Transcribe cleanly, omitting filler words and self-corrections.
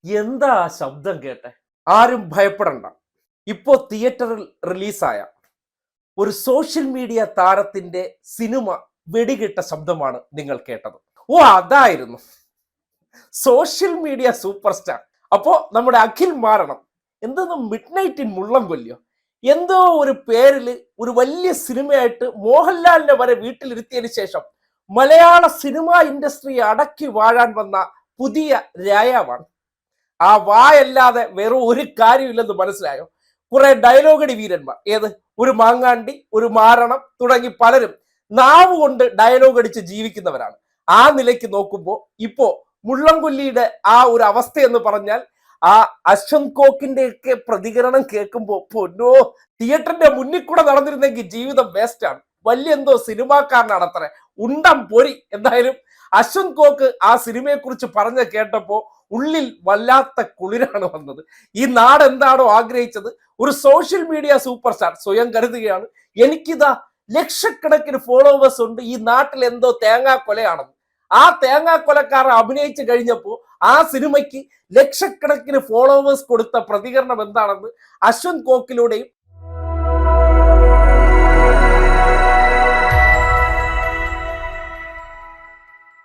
എന്താ ആ ശബ്ദം കേട്ടെ? ആരും ഭയപ്പെടണ്ട. ഇപ്പോ തിയേറ്ററിൽ റിലീസായ ഒരു സോഷ്യൽ മീഡിയ താരത്തിന്റെ സിനിമ വെടികെട്ട ശബ്ദമാണ് നിങ്ങൾ കേട്ടത്. ഓ, അതായിരുന്നു സോഷ്യൽ മീഡിയ സൂപ്പർ സ്റ്റാർ. അപ്പോ നമ്മുടെ അഖിൽ മാറണം എന്തെന്ന് മിഡ് നൈറ്റ് ഇൻ മുള്ളംകൊല്ലിയോ എന്തോ ഒരു പേരില് ഒരു വലിയ സിനിമയായിട്ട് മോഹൻലാലിനെ വരെ വീട്ടിലിരുത്തിയതിനു ശേഷം മലയാള സിനിമാ ഇൻഡസ്ട്രി അടക്കി വാഴാൻ വന്ന പുതിയ രായാവാണ്. ആ വായല്ലാതെ വേറെ ഒരു കാര്യമില്ലെന്ന് മനസ്സിലായോ? കുറെ ഡയലോഗടി വീരന്മാർ, ഏത് ഒരു മാങ്ങാണ്ടി, ഒരു മാരണം തുടങ്ങി പലരും നാവ് കൊണ്ട് ഡയലോഗ് അടിച്ച് ജീവിക്കുന്നവരാണ്. ആ നിലയ്ക്ക് നോക്കുമ്പോൾ ഇപ്പോ മുള്ളംകൊല്ലിയുടെ ആ ഒരു അവസ്ഥ എന്ന് പറഞ്ഞാൽ ആ അശ്വന്ത് കോക്കിന്റെ ഒക്കെ പ്രതികരണം കേൾക്കുമ്പോൾ പൊന്നോ, തിയേറ്ററിന്റെ മുന്നിൽ കൂടെ നടന്നിരുന്നെങ്കിൽ ജീവിതം വേസ്റ്റ് ആണ്. വലിയ എന്തോ സിനിമാക്കാരനാണ് അത്ര ഉണ്ടം പൊരി. എന്തായാലും അശ്വന്ത് കോക്ക് ആ സിനിമയെ കുറിച്ച് പറഞ്ഞ കേട്ടപ്പോ ഉള്ളിൽ വല്ലാത്ത കുളിരാണ് വന്നത്. ഈ നാട് എന്താണോ ആഗ്രഹിച്ചത്, ഒരു സോഷ്യൽ മീഡിയ സൂപ്പർ സ്റ്റാർ സ്വയം കരുതുകയാണ് എനിക്കിതാ ലക്ഷക്കണക്കിന് ഫോളോവേഴ്സ് ഉണ്ട്, ഈ നാട്ടിൽ എന്തോ തേങ്ങാ കൊലയാണെന്ന്. ആ തേങ്ങാ കൊലക്കാരൻ അഭിനയിച്ചു കഴിഞ്ഞപ്പോ ആ സിനിമയ്ക്ക് ലക്ഷക്കണക്കിന് ഫോളോവേഴ്സ് കൊടുത്ത പ്രതികരണം എന്താണെന്ന് അശ്വന്ത് കോക്കിലൂടെയും